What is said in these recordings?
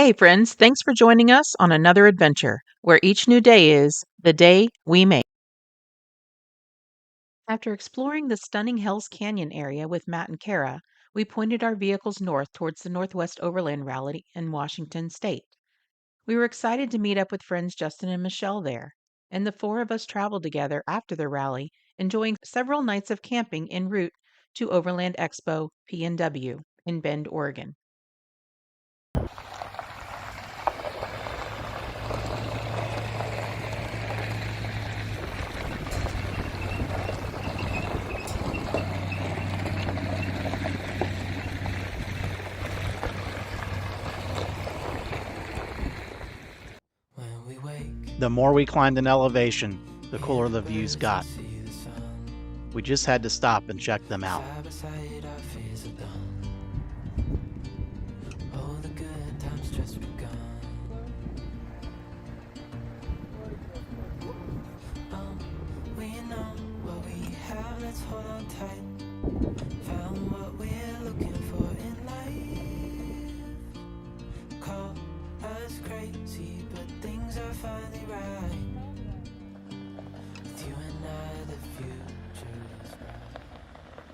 Hey, friends, thanks for joining us on another adventure where each new day is the day we make. After exploring the stunning Hells Canyon area with Matt and Kara, we pointed our vehicles north towards the Northwest Overland Rally in Washington State. We were excited to meet up with friends Justin and Michelle there, and the four of us traveled together after the rally, enjoying several nights of camping en route to Overland Expo P&W in Bend, Oregon. The more we climbed in elevation, the cooler the views got. We just had to stop and check them out.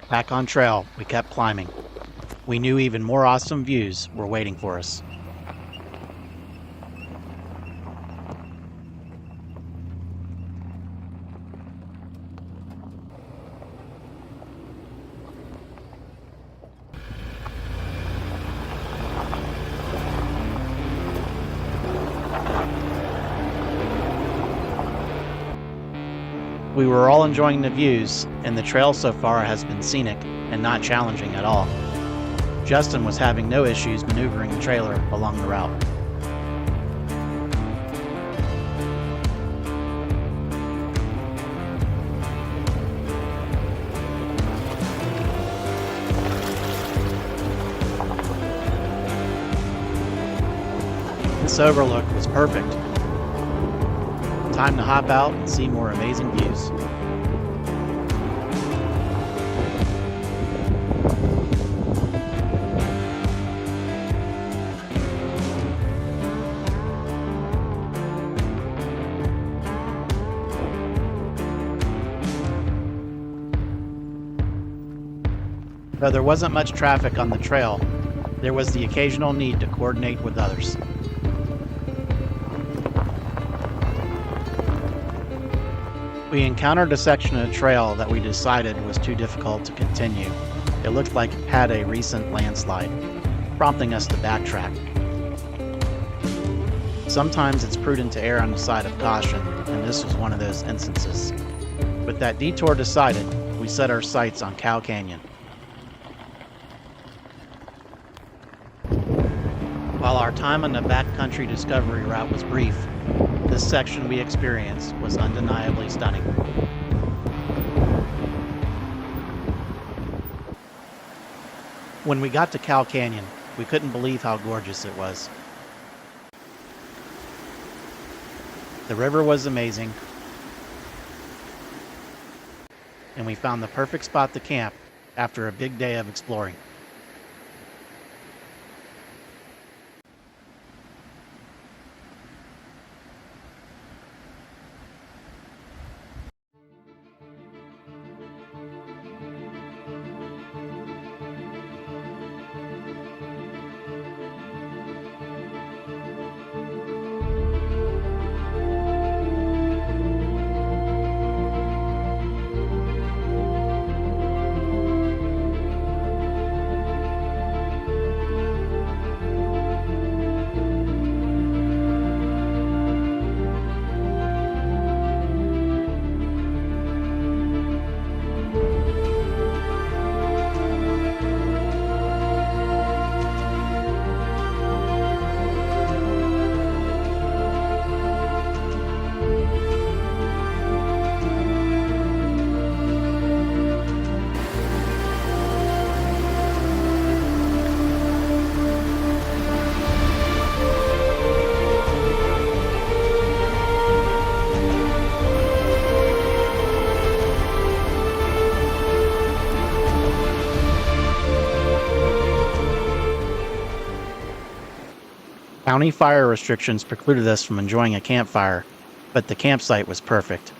Back on trail, we kept climbing. We knew even more awesome views were waiting for us. We were all enjoying the views, and the trail so far has been scenic and not challenging at all. Justin was having no issues maneuvering the trailer along the route. This overlook was perfect. Time to hop out and see more amazing views. Though there wasn't much traffic on the trail, there was the occasional need to coordinate with others. We encountered a section of the trail that we decided was too difficult to continue. It looked like it had a recent landslide, prompting us to backtrack. Sometimes it's prudent to err on the side of caution, and this was one of those instances. With that detour decided, we set our sights on Cow Canyon. While our time on the backcountry discovery route was brief, this section we experienced was undeniably stunning. When we got to Cow Canyon, we couldn't believe how gorgeous it was. The river was amazing, and we found the perfect spot to camp after a big day of exploring. County fire restrictions precluded us from enjoying a campfire, but the campsite was perfect,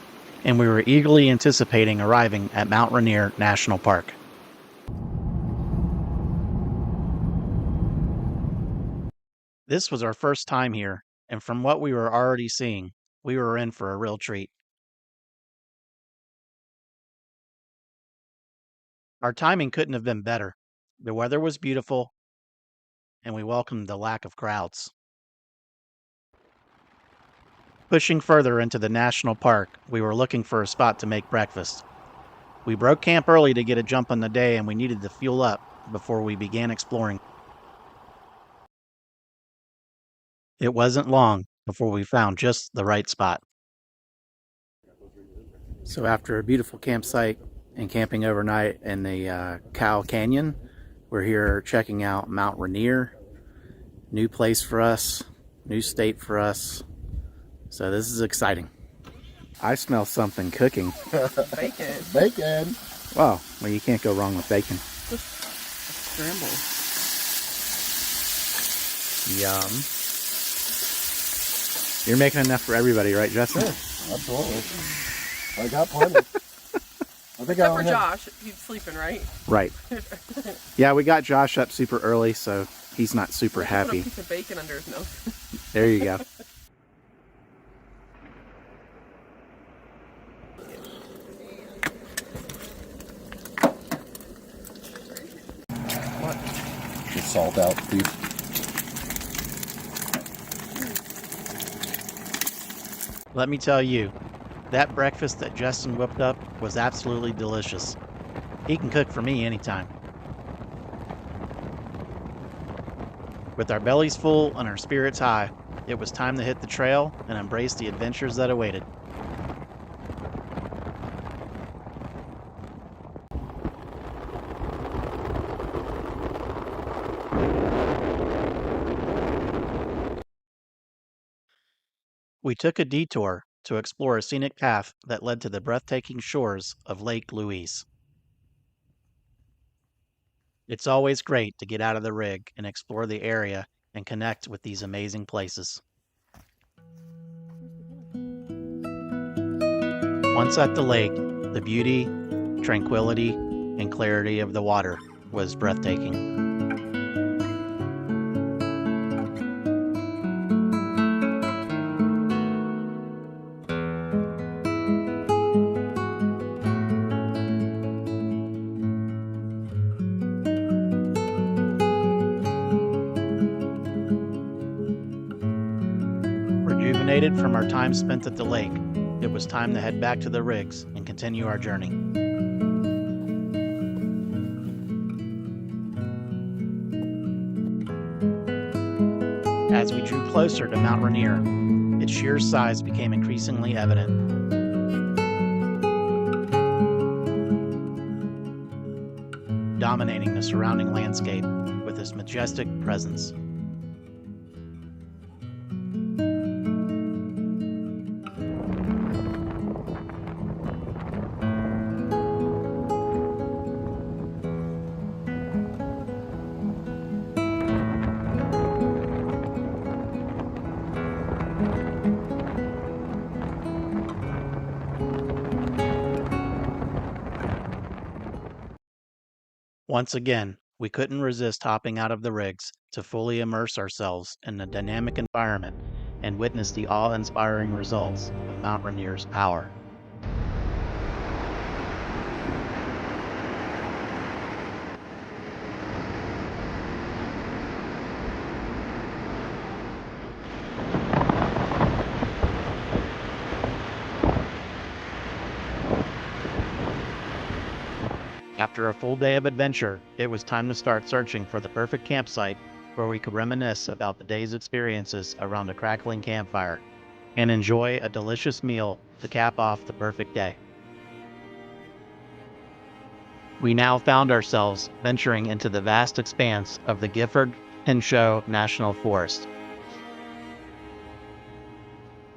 and we were eagerly anticipating arriving at Mount Rainier National Park. This was our first time here, and from what we were already seeing, we were in for a real treat. Our timing couldn't have been better. The weather was beautiful, and we welcomed the lack of crowds. Pushing further into the national park, we were looking for a spot to make breakfast. We broke camp early to get a jump on the day, and we needed to fuel up before we began exploring. It wasn't long before we found just the right spot. So after a beautiful campsite and camping overnight in the Cow Canyon, we're here checking out Mount Rainier. New place for us, new state for us. So this is exciting. I smell something cooking. Bacon. Bacon. Wow, well, you can't go wrong with bacon. Scramble. Yum. You're making enough for everybody, right, Justin? Sure, absolutely. I got plenty. I think Except I for only have... Josh, he's sleeping, right? Right. Yeah, we got Josh up super early, so he's not super Put happy. a piece of bacon under his nose. There you go. Just salt out beef. Let me tell you, that breakfast that Justin whipped up was absolutely delicious. He can cook for me anytime. With our bellies full and our spirits high, it was time to hit the trail and embrace the adventures that awaited. We took a detour to explore a scenic path that led to the breathtaking shores of Lake Louise. It's always great to get out of the rig and explore the area and connect with these amazing places. Once at the lake, the beauty, tranquility, and clarity of the water was breathtaking. Rejuvenated from our time spent at the lake, it was time to head back to the rigs and continue our journey. As we drew closer to Mount Rainier, its sheer size became increasingly evident. Dominating the surrounding landscape with its majestic presence. Once again, we couldn't resist hopping out of the rigs to fully immerse ourselves in the dynamic environment and witness the awe-inspiring results of Mount Rainier's power. After a full day of adventure, it was time to start searching for the perfect campsite where we could reminisce about the day's experiences around a crackling campfire and enjoy a delicious meal to cap off the perfect day. We now found ourselves venturing into the vast expanse of the Gifford-Pinchot National Forest,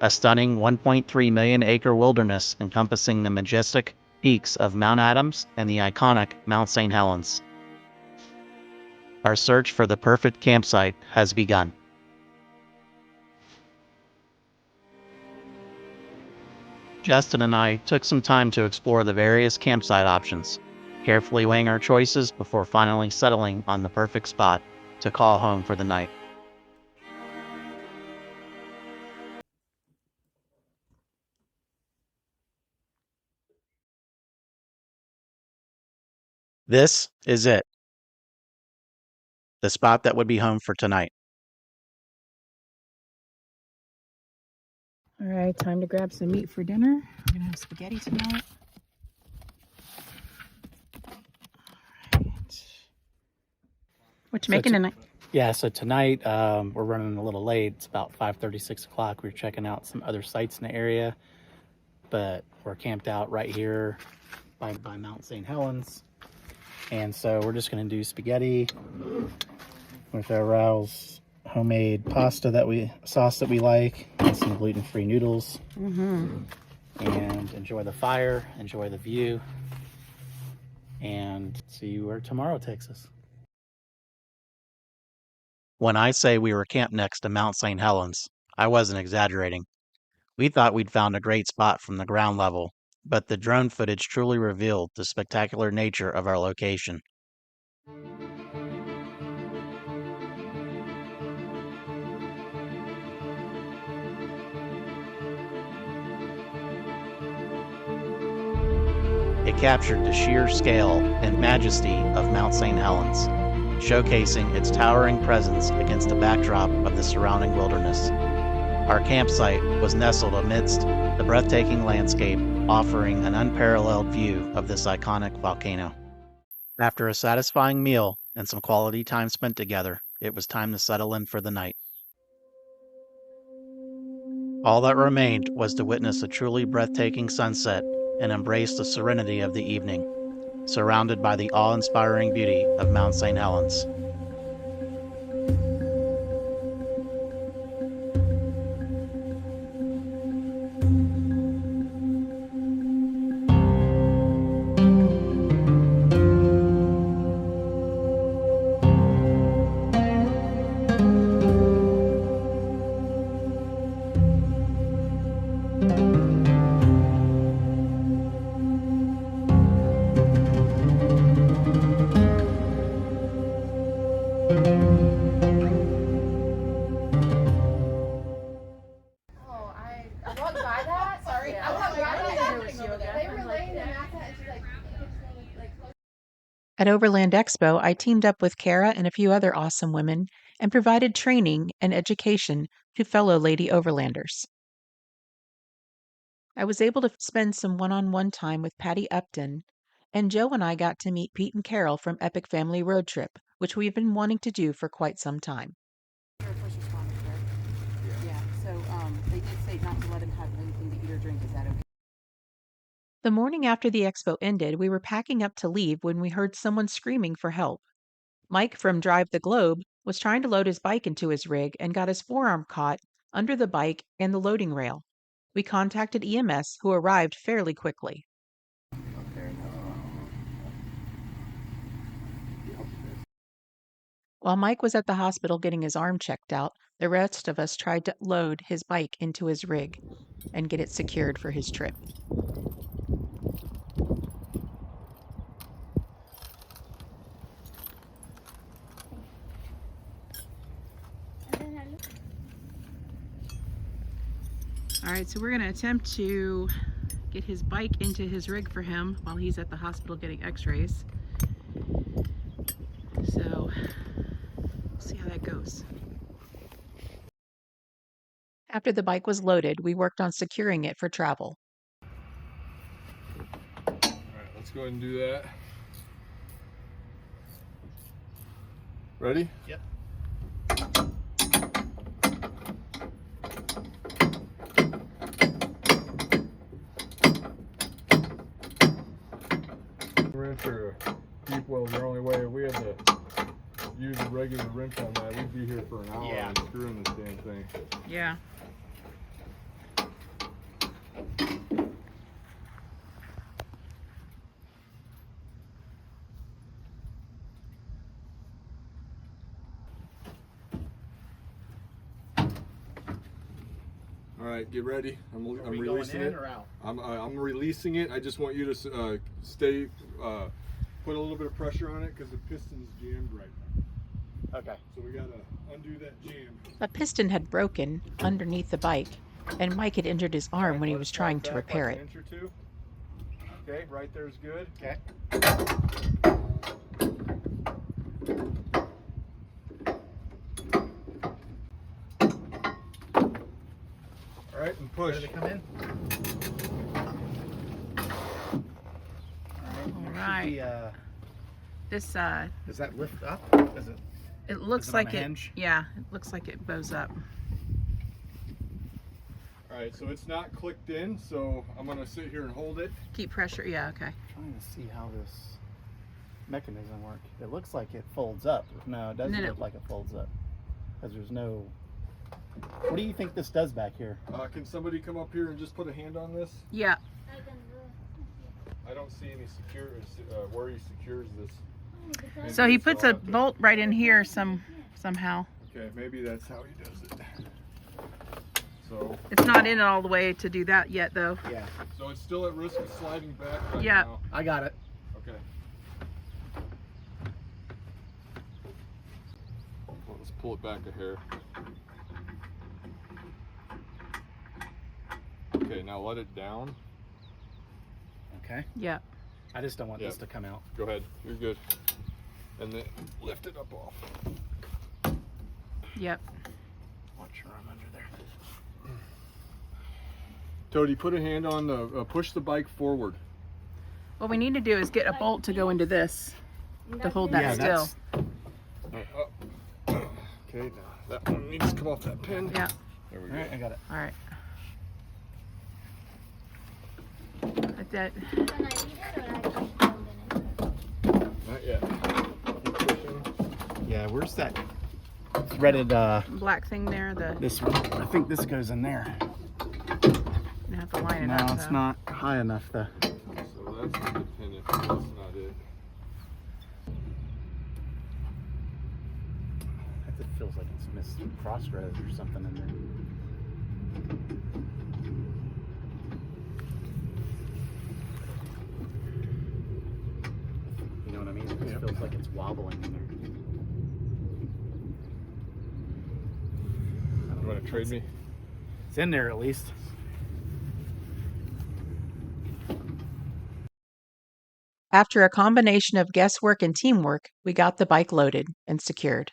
a stunning 1.3 million acre wilderness encompassing the majestic peaks of Mount Adams and the iconic Mount St. Helens. Our search for the perfect campsite has begun. Justin and I took some time to explore the various campsite options, carefully weighing our choices before finally settling on the perfect spot to call home for the night. This is it, the spot that would be home for tonight. All right, time to grab some meat for dinner. We're gonna have spaghetti tonight. All right. What you making tonight? Yeah, so tonight we're running a little late. It's about 5:30, 6 o'clock. We're checking out some other sites in the area, but we're camped out right here by Mount St. Helens. And so we're just going to do spaghetti with our Raoul's homemade sauce that we like, and some gluten-free noodles. And enjoy the fire, enjoy the view, and see where tomorrow takes us. When I say we were camped next to Mount St. Helens, I wasn't exaggerating. We thought we'd found a great spot from the ground level, but the drone footage truly revealed the spectacular nature of our location. It captured the sheer scale and majesty of Mount St. Helens, showcasing its towering presence against the backdrop of the surrounding wilderness. Our campsite was nestled amidst the breathtaking landscape, offering an unparalleled view of this iconic volcano. After a satisfying meal and some quality time spent together, it was time to settle in for the night. All that remained was to witness a truly breathtaking sunset and embrace the serenity of the evening, surrounded by the awe-inspiring beauty of Mount St. Helens. At Overland Expo, I teamed up with Kara and a few other awesome women and provided training and education to fellow Lady Overlanders. I was able to spend some one-on-one time with Patty Upton, and Joe and I got to meet Pete and Carol from Epic Family Road Trip, which we've been wanting to do for quite some time. You're a first responder, correct? Yeah. So they did say not to let him have anything to eat or drink. Is that okay? The morning after the expo ended, we were packing up to leave when we heard someone screaming for help. Mike from Drive the Globe was trying to load his bike into his rig and got his forearm caught under the bike and the loading rail. We contacted EMS, who arrived fairly quickly. While Mike was at the hospital getting his arm checked out, the rest of us tried to load his bike into his rig and get it secured for his trip. All right, so we're going to attempt to get his bike into his rig for him while he's at the hospital getting x-rays. So, we'll see how that goes. After the bike was loaded, we worked on securing it for travel. All right, let's go ahead and do that. Ready? Yep. Wrench or a deep well is the only way. If we had to use a regular wrench on that, we'd be here for an hour Yeah. screwing this damn thing. Yeah. All right, get ready. I'm Are we releasing going in it. or out? I'm releasing it. I just want you to stay, put a little bit of pressure on it because the piston's jammed right now. Okay. So we gotta undo that jam. A piston had broken underneath the bike, and Mike had injured his arm when he was trying to repair like it. An inch or two. Okay, right there's good. Okay. All right, and push. Ready to come in? All right. This Does that lift up? Is it? it looks Is it on like a it. hinge? Yeah, it looks like it bows up. All right, so it's not clicked in, so I'm gonna sit here and hold it. Keep pressure. Yeah. Okay. Trying to see how this mechanism works. It looks like it folds up. No, it doesn't No, no. look like it folds up because there's no. What do you think this does back here? Can somebody come up here and just put a hand on this? Yeah. I don't see any where he secures this. So he Maybe puts I'll a have to- bolt right in here somehow. Okay, maybe that's how he does it. So, It's not in it all the way to do that yet, though. Yeah, so it's still at risk of sliding back right Yeah. now. I got it. Okay. Well, let's pull it back a hair. Okay, now let it down. Okay. Yeah. I just don't want this Yeah. to come out. Go ahead, you're good. And then lift it up off. Yep. Watch your arm under there. Toady, put a hand on the, push the bike forward. What we need to do is get a bolt to go into this to hold that still. Okay, now that one needs to come off that pin. Yeah. There we All go. right, I got it. All right. Like that. Not yet. Keep pushing. Yeah, where's that threaded? Black thing there. This one. I think this goes in there. You have to line it No, up. it's though. not high enough though. So that's the pin if that's not it. It feels like it's missed some crossroads or something in there. You know what I mean? It just feels like it's wobbling in there. You want to trade me? It's in there at least. After a combination of guesswork and teamwork, we got the bike loaded and secured.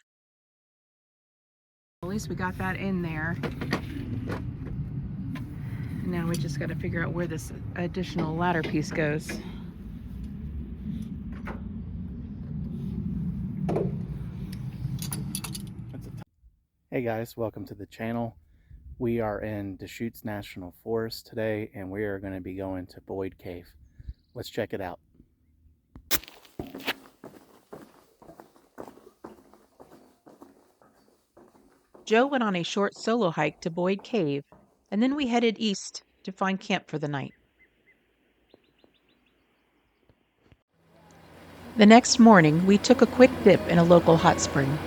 At least we got that in there. And now we just got to figure out where this additional ladder piece goes. Hey guys, welcome to the channel. We are in Deschutes National Forest today and we are going to be going to Boyd Cave. Let's check it out. Joe went on a short solo hike to Boyd Cave, and then we headed east to find camp for the night. The next morning, we took a quick dip in a local hot spring.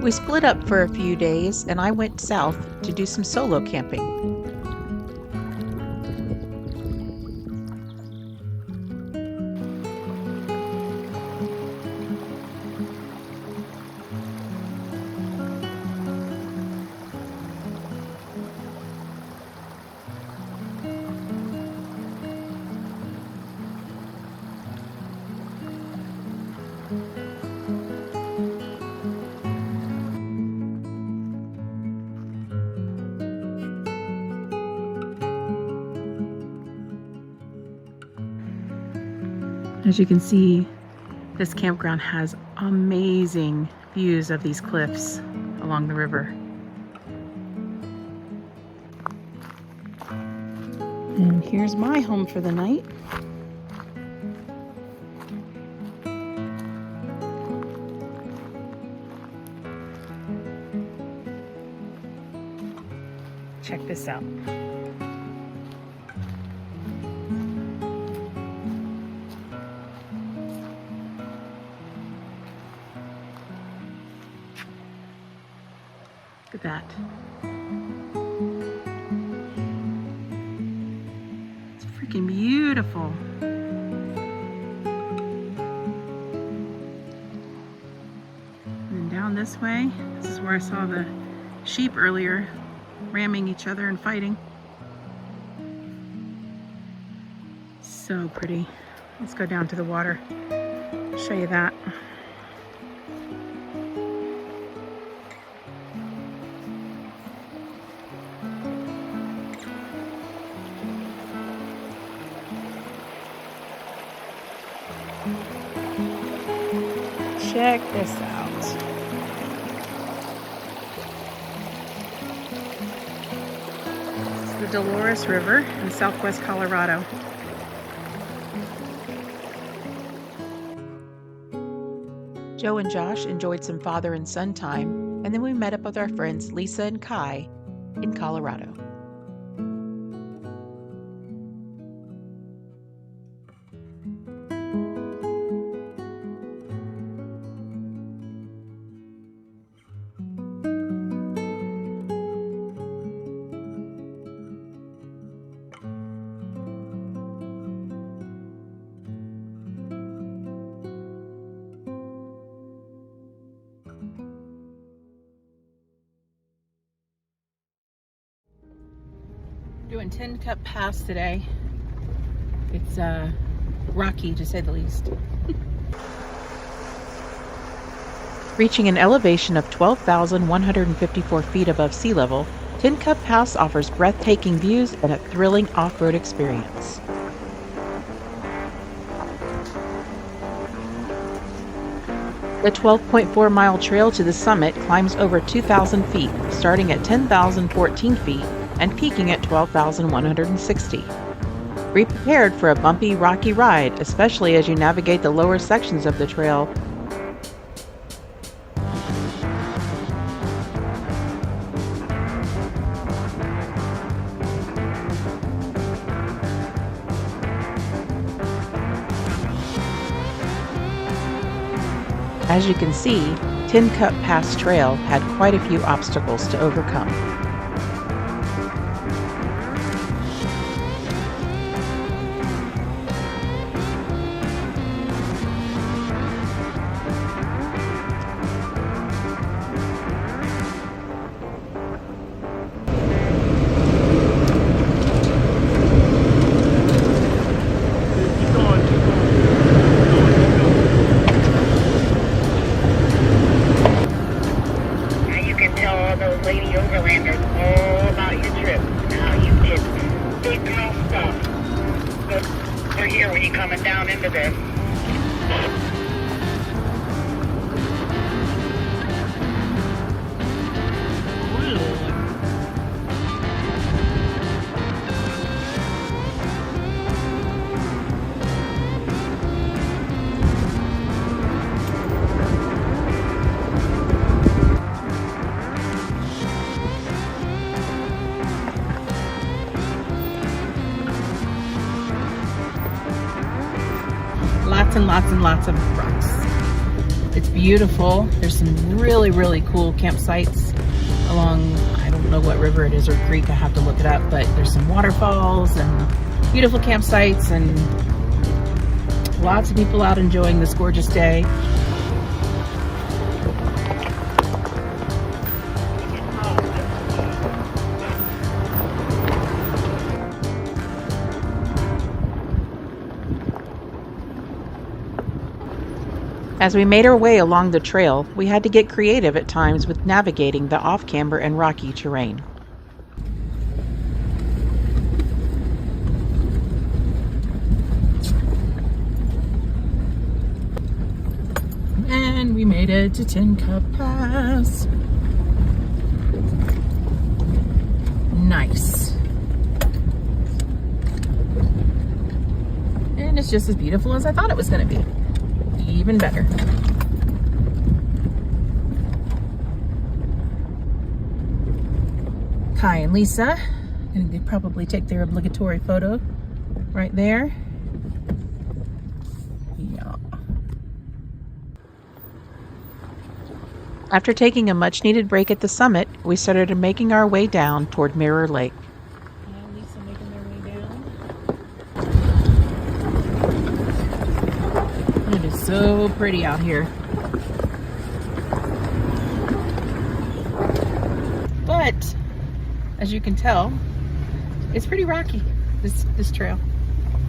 We split up for a few days, and I went south to do some solo camping. As you can see, this campground has amazing views of these cliffs along the river. And here's my home for the night. Check this out. looking beautiful. And down this way, this is where I saw the sheep earlier ramming each other and fighting. So pretty. Let's go down to the water, show you that. Check this out. It's the Dolores River in southwest Colorado. Joe and Josh enjoyed some father and son time, and then we met up with our friends Lisa and Kai in Colorado. Doing Tin Cup Pass today. It's rocky to say the least. Reaching an elevation of 12,154 feet above sea level, Tin Cup Pass offers breathtaking views and a thrilling off-road experience. The 12.4-mile trail to the summit climbs over 2,000 feet, starting at 10,014 feet and peaking at 12,160. Be prepared for a bumpy, rocky ride, especially as you navigate the lower sections of the trail. As you can see, Tin Cup Pass Trail had quite a few obstacles to overcome. Lady Overlanders all about your trip. Now you did big girl stuff. Good for here when you're coming down into this. Lots and lots and lots of rocks. It's beautiful. There's some really, really cool campsites along, I don't know what river it is or creek, I have to look it up, but there's some waterfalls and beautiful campsites and lots of people out enjoying this gorgeous day. As we made our way along the trail, we had to get creative at times with navigating the off-camber and rocky terrain. And we made it to Tin Cup Pass. Nice. And it's just as beautiful as I thought it was going to be. Even better. Kai and Lisa, and they probably take their obligatory photo right there. Yeah. After taking a much needed break at the summit, we started making our way down toward Mirror Lake. And Lisa making their way down. so pretty out here. But as you can tell, it's pretty rocky, this trail.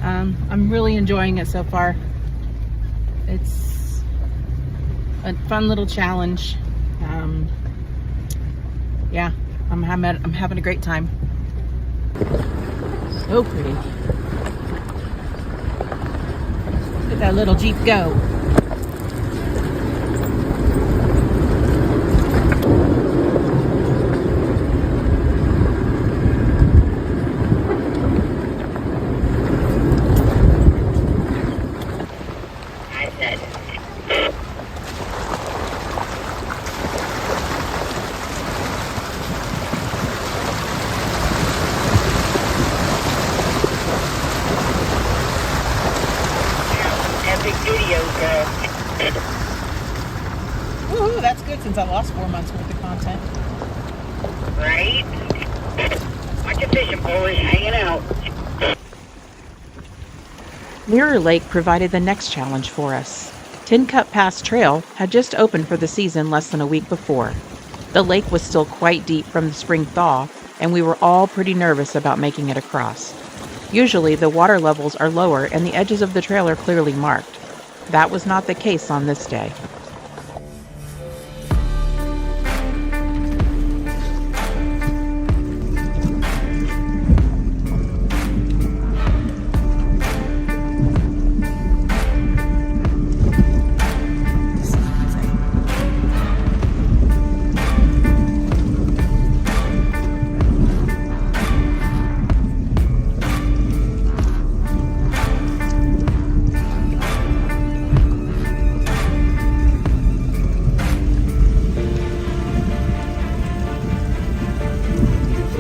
I'm really enjoying it so far. It's a fun little challenge. Yeah, I'm having a great time. So pretty. Look at that little Jeep go. I said, epic videos, girl. Woohoo, that's good since I lost 4 months worth of content. Right? Bunch of fishing boys hanging out. Mirror Lake provided the next challenge for us. Tin Cup Pass Trail had just opened for the season less than a week before. The lake was still quite deep from the spring thaw, and we were all pretty nervous about making it across. Usually, the water levels are lower and the edges of the trail are clearly marked. That was not the case on this day.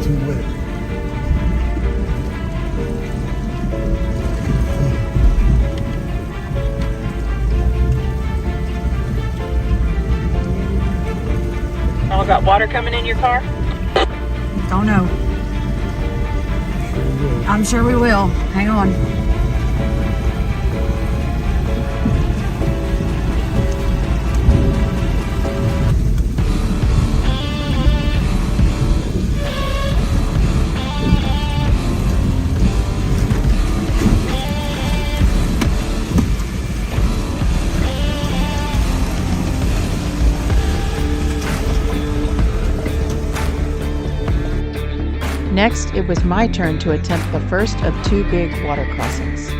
Too wet. All got water coming in your car? Don't know. I'm sure we will. Hang on. Next, it was my turn to attempt the first of 2 big water crossings.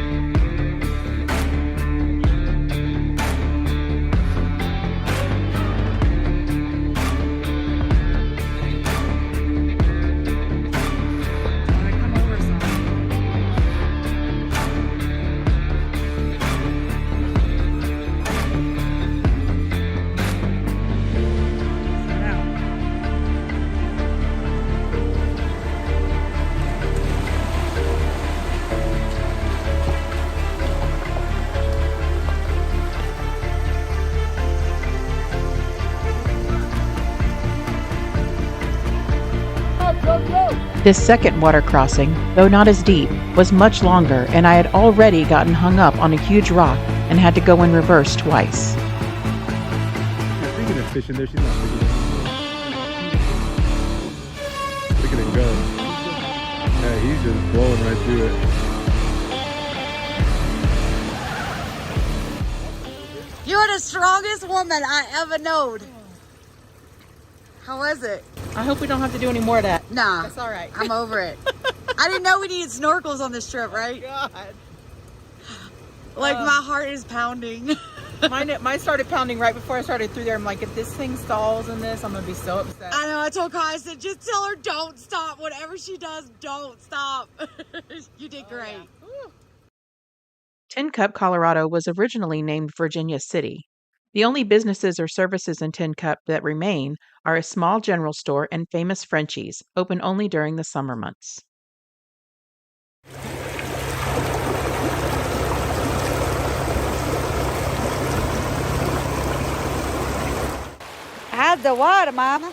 This second water crossing, though not as deep, was much longer, and I had already gotten hung up on a huge rock and had to go in reverse twice. Speaking of fishing there, she's not fishing. Look at him go. Yeah, he's just blowing right through it. You're the strongest woman I ever knowed. How was it? I hope we don't have to do any more of that. Nah. That's all right. I'm over it. I didn't know we needed snorkels on this trip, right? God. Like my heart is pounding. Mine started pounding right before I started through there. I'm like, if this thing stalls in this, I'm going to be so upset. I know, I told Kai, I said, just tell her don't stop. Whatever she does, don't stop. You did great. Yeah. Tin Cup, Colorado was originally named Virginia City. The only businesses or services in Tin Cup that remain are a small general store and famous Frenchies, open only during the summer months. How's the water, Mama?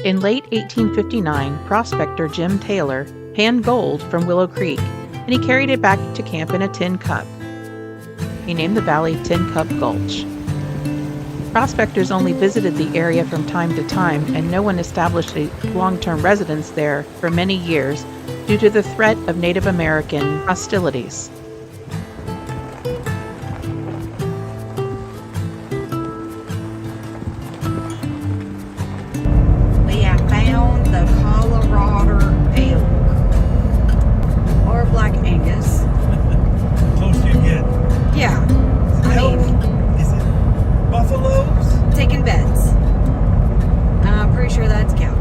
In late 1859, prospector Jim Taylor panned gold from Willow Creek, and he carried it back to camp in a tin cup. He named the valley Tin Cup Gulch. Prospectors only visited the area from time to time, and no one established a long-term residence there for many years due to the threat of Native American hostilities. We have found the Colorado elk, or Black Angus. Close you get. Yeah, I Elk? mean, Is it buffaloes? taking bets. I'm pretty sure that's cow.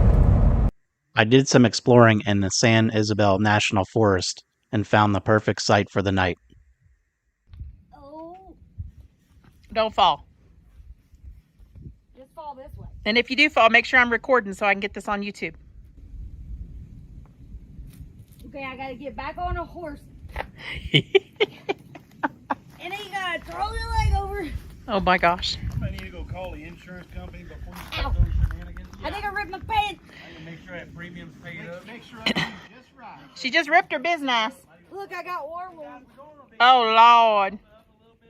I did some exploring in the San Isabel National Forest and found the perfect site for the night. Oh, Don't fall. just fall this way. And if you do fall, make sure I'm recording so I can get this on YouTube. Okay, I gotta get back on a horse. And then you gotta throw your leg over. Oh my gosh. I need to go call the insurance company before you Ow. start those shenanigans. I think I ripped my pants. I need to make sure that premium's paid up. Make sure everything's just right. She just ripped her business. Look, I got war wounds. Oh Lord.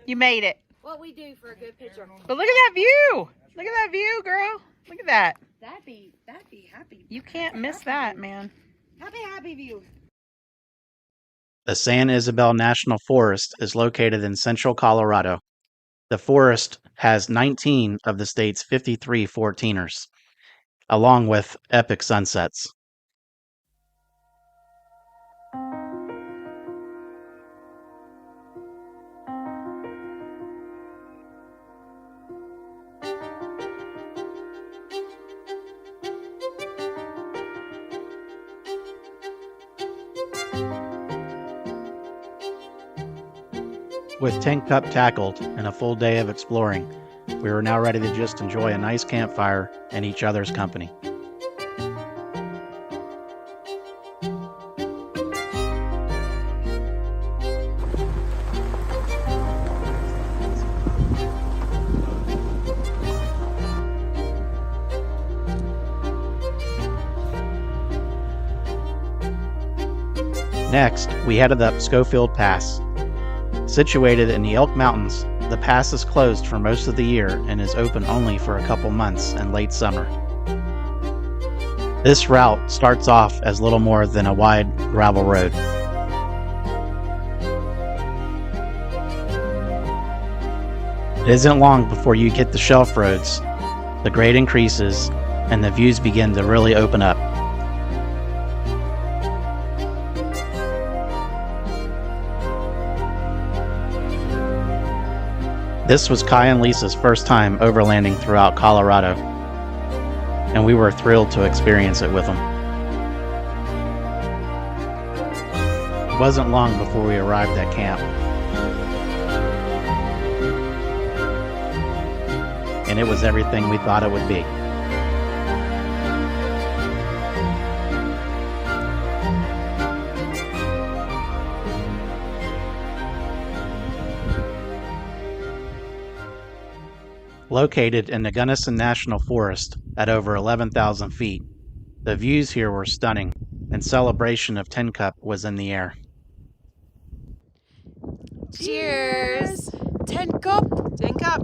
You made it. What we do for a good picture. But look at that view. Look at that view, girl. Look at that. That'd be happy. You can't miss that, man. Happy view. The San Isabel National Forest is located in central Colorado. The forest has 19 of the state's 53 14ers, along with epic sunsets. With Tin Cup tackled and a full day of exploring, we were now ready to just enjoy a nice campfire and each other's company. Next, we headed up Schofield Pass. Situated in the Elk Mountains, the pass is closed for most of the year and is open only for a couple months in late summer. This route starts off as little more than a wide gravel road. It isn't long before you hit the shelf roads, the grade increases, and the views begin to really open up. This was Kai and Lisa's first time overlanding throughout Colorado, and we were thrilled to experience it with them. It wasn't long before we arrived at camp, and it was everything we thought it would be. Located in the Gunnison National Forest at over 11,000 feet, the views here were stunning, and celebration of Tin Cup was in the air. Cheers! Tin Cup! Tin Cup.